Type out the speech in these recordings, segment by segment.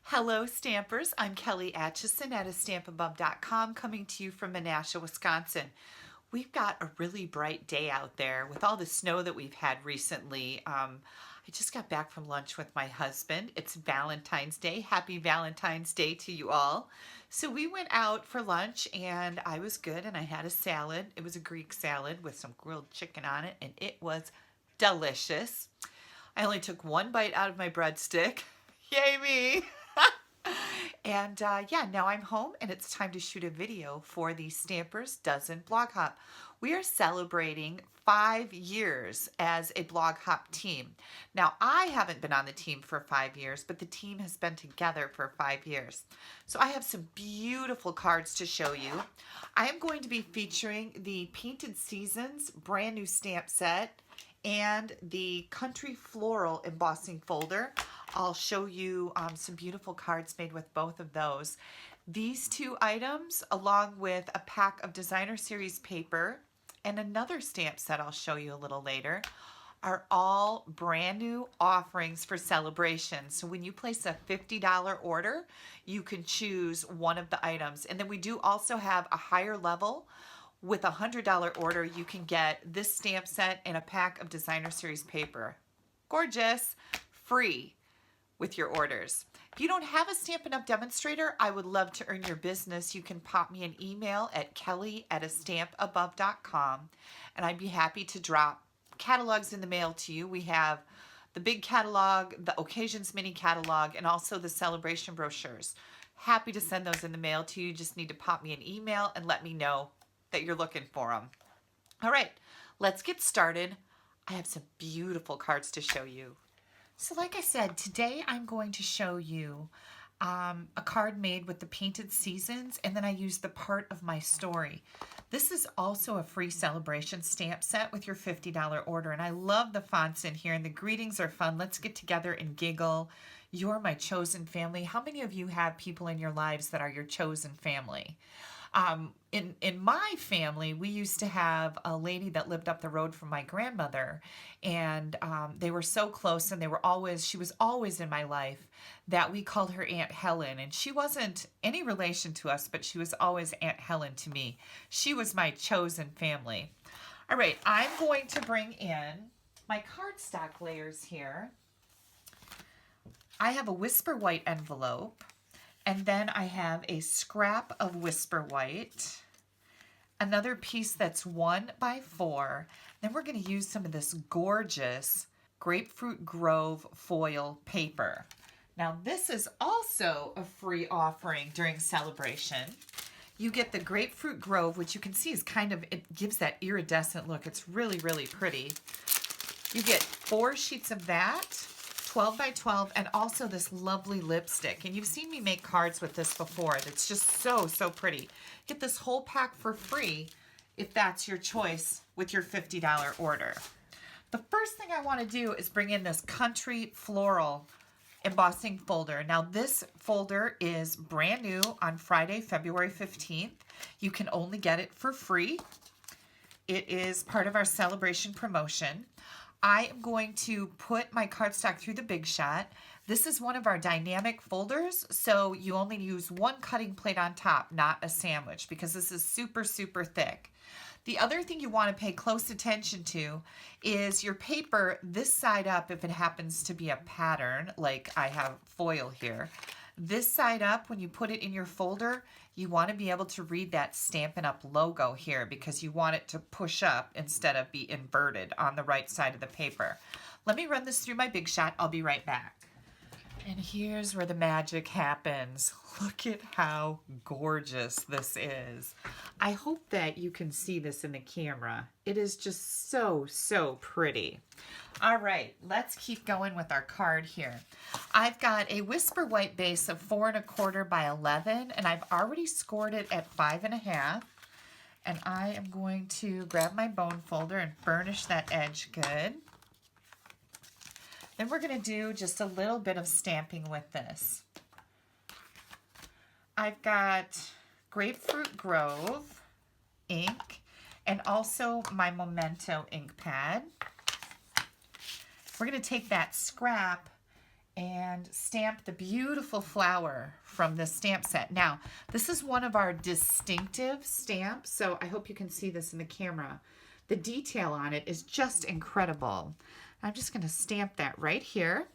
Hello Stampers, I'm Kelly Acheson at stampinUp.com coming to you from Menasha, Wisconsin. We've got a really bright day out there with all the snow that we've had recently. I just got back from lunch with my husband. It's Valentine's Day. Happy Valentine's Day to you all. So we went out for lunch and I was good and I had a salad. It was a Greek salad with some grilled chicken on it and it was delicious. I only took one bite out of my breadstick. Yay me! And yeah, now I'm home and it's time to shoot a video for the Stampers Dozen Blog Hop. We are celebrating 5 years as a Blog Hop team. Now, I haven't been on the team for 5 years, but the team has been together for 5 years. So I have some beautiful cards to show you. I am going to be featuring the Painted Seasons brand new stamp set and the Country Floral Embossing Folder. I'll show you some beautiful cards made with both of those. These two items, along with a pack of Designer Series paper and another stamp set I'll show you a little later, are all brand new offerings for celebration. So when you place a $50 order, you can choose one of the items. And then we do also have a higher level. With a $100 order, you can get this stamp set and a pack of Designer Series paper. Gorgeous, free with your orders. If you don't have a Stampin' Up! Demonstrator, I would love to earn your business. You can pop me an email at kelly@stampabove.com and I'd be happy to drop catalogs in the mail to you. We have the big catalog, the Occasions mini catalog, and also the celebration brochures. Happy to send those in the mail to you. Just need to pop me an email and let me know that you're looking for them. All right, let's get started. I have some beautiful cards to show you. So like I said, today I'm going to show you a card made with the Painted Seasons, and then I used the part of my story. This is also a free celebration stamp set with your $50 order, and I love the fonts in here, and the greetings are fun. Let's get together and giggle. You're my chosen family. How many of you have people in your lives that are your chosen family? In my family, we used to have a lady that lived up the road from my grandmother, and they were so close, and she was always in my life, that we called her Aunt Helen, and she wasn't any relation to us, but she was always Aunt Helen to me. She was my chosen family. All right, I'm going to bring in my cardstock layers here. I have a Whisper White envelope. And then I have a scrap of Whisper White, another piece that's 1 by 4. Then we're going to use some of this gorgeous Grapefruit Grove foil paper. Now this is also a free offering during celebration. You get the Grapefruit Grove, which you can see is it gives that iridescent look. It's really, really pretty. You get 4 sheets of that. 12 by 12, and also this lovely lipstick. And you've seen me make cards with this before. That's just so, so pretty. Get this whole pack for free if that's your choice with your $50 order. The first thing I want to do is bring in this Country Floral Embossing Folder. Now this folder is brand new on Friday, February 15th. You can only get it for free. It is part of our celebration promotion. I am going to put my cardstock through the Big Shot. This is one of our dynamic folders, so you only use one cutting plate on top, not a sandwich, because this is super, super thick. The other thing you want to pay close attention to is your paper this side up, if it happens to be a pattern, like I have foil here. This side up, when you put it in your folder, you want to be able to read that Stampin' Up! Logo here because you want it to push up instead of be inverted on the right side of the paper. Let me run this through my Big Shot. I'll be right back. And here's where the magic happens. Look at how gorgeous this is. I hope that you can see this in the camera. It is just so, so pretty. All right, let's keep going with our card here. I've got a Whisper White base of 4 1/4 by 11, and I've already scored it at 5 1/2. And I am going to grab my bone folder and burnish that edge good. Then we're going to do just a little bit of stamping with this. I've got Grapefruit Grove ink and also my Memento ink pad. We're going to take that scrap and stamp the beautiful flower from this stamp set. Now, this is one of our distinctive stamps, so I hope you can see this in the camera. The detail on it is just incredible. I'm just going to stamp that right here.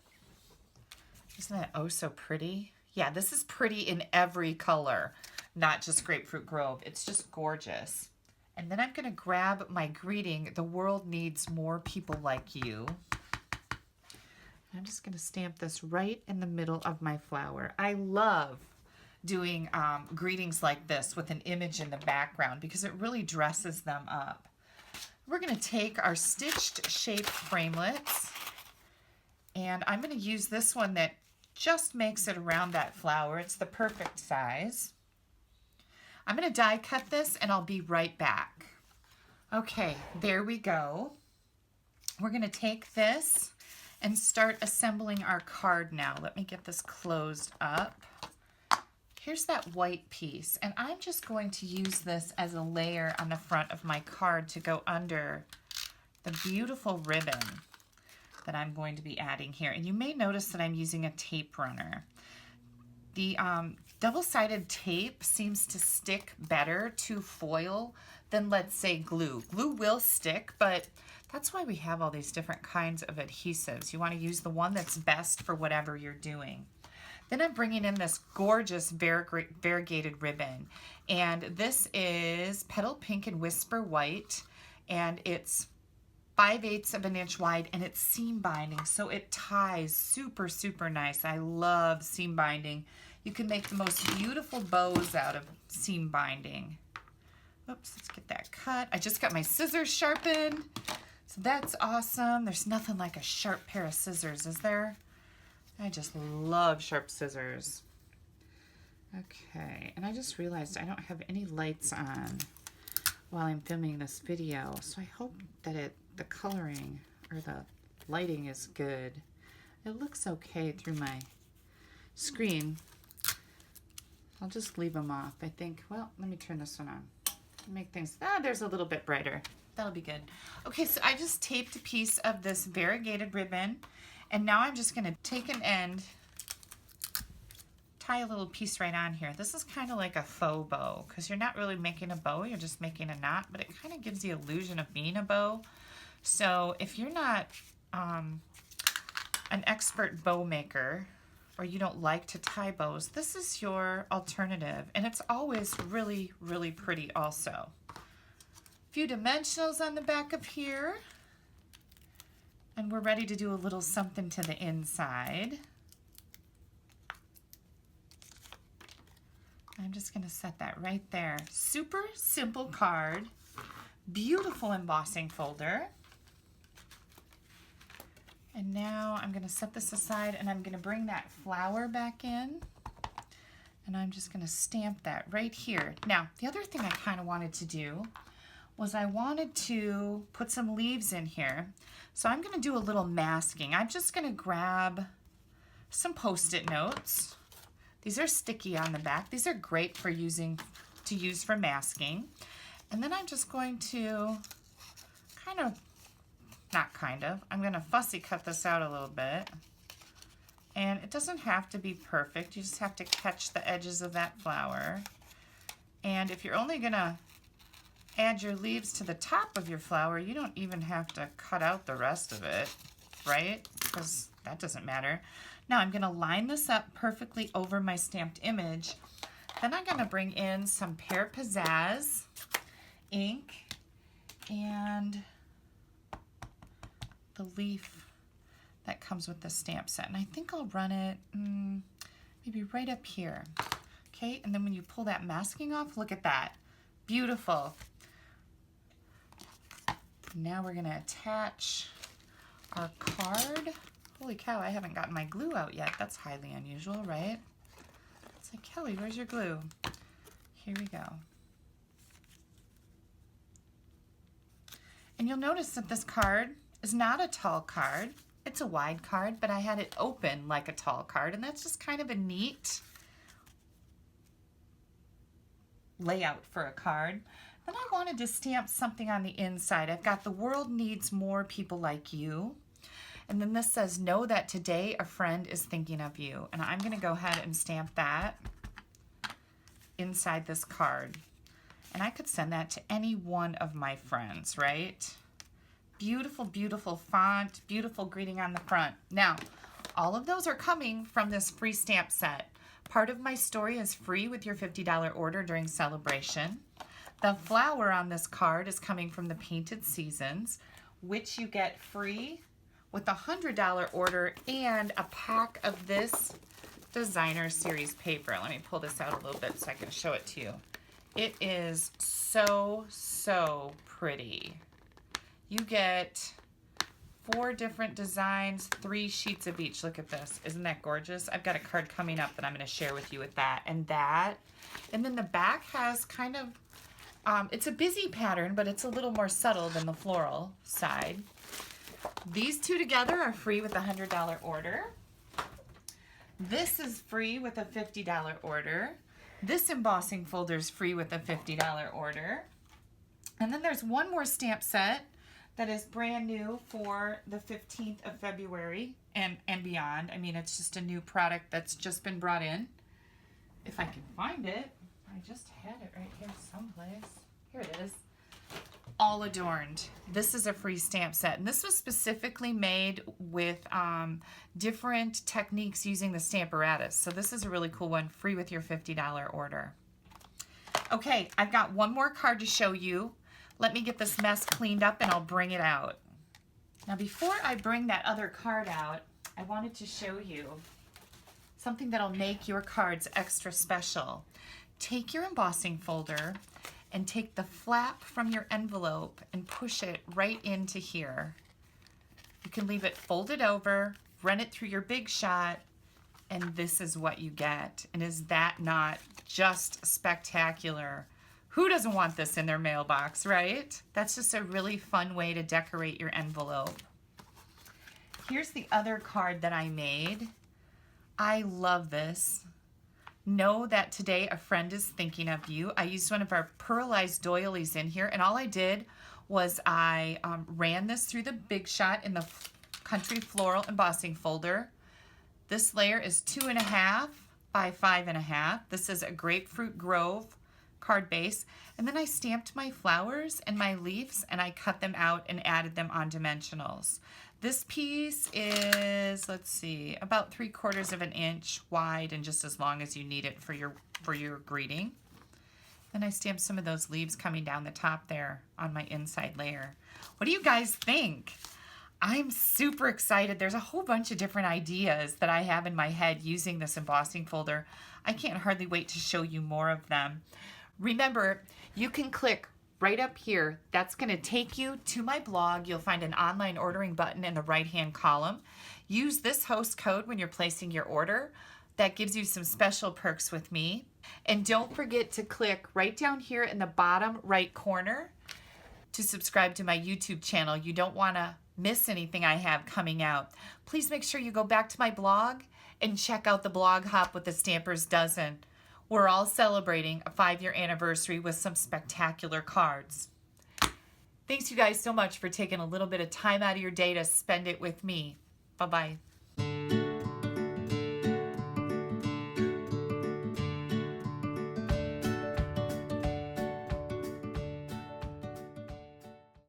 Isn't that oh so pretty? Yeah, this is pretty in every color, not just Grapefruit Grove. It's just gorgeous. And then I'm going to grab my greeting, "The world needs more people like you." I'm just going to stamp this right in the middle of my flower. I love doing greetings like this with an image in the background because it really dresses them up. We're going to take our stitched shape framelets, and I'm going to use this one that just makes it around that flower. It's the perfect size. I'm going to die cut this and I'll be right back. Okay, there we go. We're going to take this and start assembling our card now. Let me get this closed up. Here's that white piece, and I'm just going to use this as a layer on the front of my card to go under the beautiful ribbon that I'm going to be adding here. And you may notice that I'm using a tape runner. The double-sided tape seems to stick better to foil than, let's say, glue. Glue will stick, but that's why we have all these different kinds of adhesives. You want to use the one that's best for whatever you're doing. Then I'm bringing in this gorgeous variegated ribbon, and this is Petal Pink and Whisper White, and it's 5/8 of an inch wide, and it's seam binding, so it ties super, super nice. I love seam binding. You can make the most beautiful bows out of seam binding. Oops, let's get that cut. I just got my scissors sharpened, so that's awesome. There's nothing like a sharp pair of scissors, is there? I just love sharp scissors. Okay, and I just realized I don't have any lights on while I'm filming this video, so I hope that the coloring or the lighting is good. It looks okay through my screen. I'll just leave them off, I think. Well, let me turn this one on. Make things, there's a little bit brighter. That'll be good. Okay, so I just taped a piece of this variegated ribbon, and now I'm just gonna take an end, tie a little piece right on here. This is kind of like a faux bow, because you're not really making a bow, you're just making a knot, but it kind of gives the illusion of being a bow. So if you're not an expert bow maker, or you don't like to tie bows, this is your alternative, and it's always really, really pretty also. A few dimensionals on the back of here, and we're ready to do a little something to the inside. I'm just going to set that right there. Super simple card, beautiful embossing folder. And now I'm going to set this aside, and I'm going to bring that flower back in, and I'm just going to stamp that right here. Now, the other thing I kind of wanted to do was I wanted to put some leaves in here. So I'm going to do a little masking. I'm just going to grab some Post-it notes. These are sticky on the back. These are great for use for masking. And then I'm just going to I'm going to fussy cut this out a little bit. And it doesn't have to be perfect. You just have to catch the edges of that flower. And if you're only going to add your leaves to the top of your flower, you don't even have to cut out the rest of it, right? Because that doesn't matter. Now I'm going to line this up perfectly over my stamped image. Then I'm going to bring in some Pear Pizzazz ink and the leaf that comes with the stamp set. And I think I'll run it maybe right up here. Okay, and then when you pull that masking off, look at that. Beautiful. Now we're going to attach our card. Holy cow, I haven't gotten my glue out yet. That's highly unusual, right? It's like, Kelly, where's your glue? Here we go. And you'll notice that this card is not a tall card. It's a wide card, but I had it open like a tall card, and that's just kind of a neat layout for a card. Then I wanted to stamp something on the inside. I've got "The world needs more people like you." And then this says, know that today a friend is thinking of you. And I'm going to go ahead and stamp that inside this card. And I could send that to any one of my friends, right? Beautiful, beautiful font, beautiful greeting on the front. Now, all of those are coming from this free stamp set. Part of my story is free with your $50 order during celebration. The flower on this card is coming from the Painted Seasons, which you get free with a $100 order and a pack of this designer series paper. Let me pull this out a little bit so I can show it to you. It is so, so pretty. You get 4 different designs, 3 sheets of each. Look at this. Isn't that gorgeous? I've got a card coming up that I'm going to share with you with that and that. And then the back has kind of, it's a busy pattern, but it's a little more subtle than the floral side. These 2 together are free with a $100 order. This is free with a $50 order. This embossing folder is free with a $50 order. And then there's one more stamp set that is brand new for the 15th of February and beyond. I mean, it's just a new product that's just been brought in. If I can find it, I just had it right here someplace. Here it is. All adorned. This is a free stamp set, and this was specifically made with different techniques using the Stamparatus. So this is a really cool one, free with your $50 order. Okay, I've got one more card to show you. Let me get this mess cleaned up and I'll bring it out. Now before I bring that other card out, I wanted to show you something that'll make your cards extra special. Take your embossing folder and take the flap from your envelope and push it right into here. You can leave it folded over, run it through your Big Shot, and this is what you get. And is that not just spectacular? Who doesn't want this in their mailbox, right? That's just a really fun way to decorate your envelope. Here's the other card that I made. I love this. Know that today a friend is thinking of you. I used one of our pearlized doilies in here, and all I did was I ran this through the Big Shot in the Country Floral embossing folder. This layer is 2.5 by 5.5. This is a Grapefruit Grove card base, and then I stamped my flowers and my leaves and I cut them out and added them on dimensionals. This piece is, let's see, about 3/4 of an inch wide and just as long as you need it for your greeting. And I stamped some of those leaves coming down the top there on my inside layer. What do you guys think? I'm super excited. There's a whole bunch of different ideas that I have in my head using this embossing folder. I can't hardly wait to show you more of them. Remember, you can click right up here. That's going to take you to my blog. You'll find an online ordering button in the right-hand column. Use this host code when you're placing your order. That gives you some special perks with me. And don't forget to click right down here in the bottom right corner to subscribe to my YouTube channel. You don't want to miss anything I have coming out. Please make sure you go back to my blog and check out the blog hop with the Stampers Dozen. We're all celebrating a 5-year anniversary with some spectacular cards. Thanks you guys so much for taking a little bit of time out of your day to spend it with me. Bye-bye.